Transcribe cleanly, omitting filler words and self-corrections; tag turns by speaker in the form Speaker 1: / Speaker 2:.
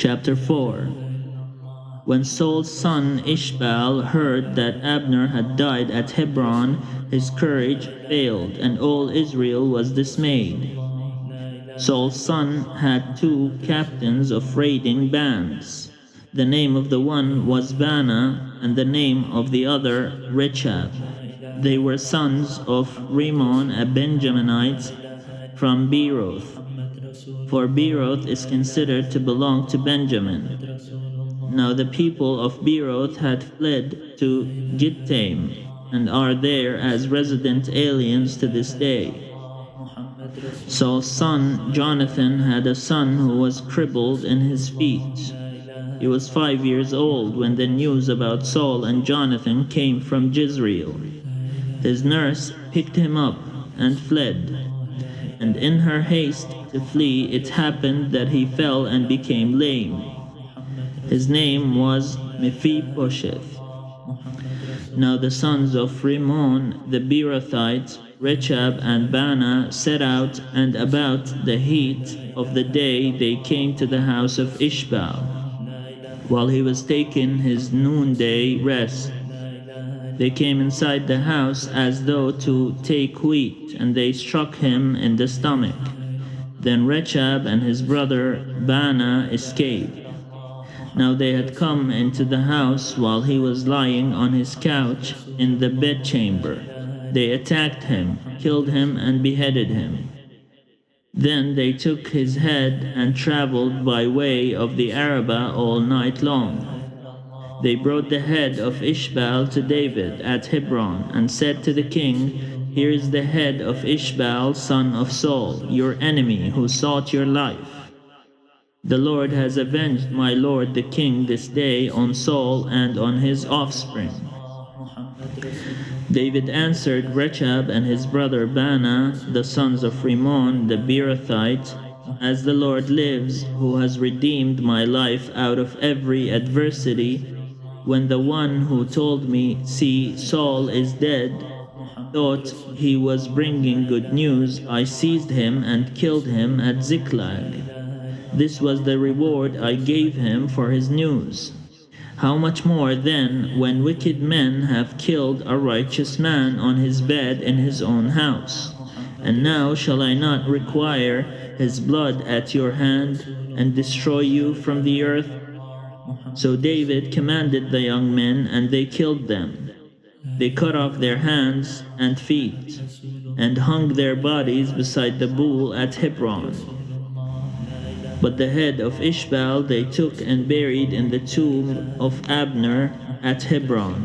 Speaker 1: Chapter 4. When Saul's son Ishbaal heard that Abner had died at Hebron, his courage failed, and all Israel was dismayed. Saul's son had 2 captains of raiding bands. The name of the one was Baanah, and the name of the other Rechab. They were sons of Rimmon, a Benjaminite from Beeroth, for Beeroth is considered to belong to Benjamin. Now the people of Beeroth had fled to Gittaim, and are there as resident aliens to this day. Saul's son Jonathan had a son who was crippled in his feet. He was 5 years old when the news about Saul and Jonathan came from Jezreel. His nurse picked him up and fled, and in her haste to flee it happened that he fell and became lame. His name was Mephibosheth. Now the sons of Rimmon the Beerothite, Rechab and Baanah, set out, and about the heat of the day they came to the house of Ishbaal, while he was taking his noonday rest. They came inside the house as though to take wheat, and they struck him in the stomach. Then Rechab and his brother Baanah escaped. Now they had come into the house while he was lying on his couch in the bedchamber. They attacked him, killed him, and beheaded him. Then they took his head and traveled by way of the Arabah all night long. They brought the head of Ishbaal to David at Hebron, and said to the king, "Here is the head of Ishbaal, son of Saul, your enemy, who sought your life. The Lord has avenged my lord the king this day on Saul and on his offspring." David answered Rechab and his brother Baanah, the sons of Rimmon the Beerothite, "As the Lord lives, who has redeemed my life out of every adversity, when the one who told me, 'See, Saul is dead,' thought he was bringing good news, I seized him and killed him at Ziklag. This was the reward I gave him for his news. How much more then when wicked men have killed a righteous man on his bed in his own house? And now shall I not require his blood at your hand and destroy you from the earth?" So David commanded the young men, and they killed them. They cut off their hands and feet, and hung their bodies beside the bull at Hebron. But the head of Ishbaal they took and buried in the tomb of Abner at Hebron.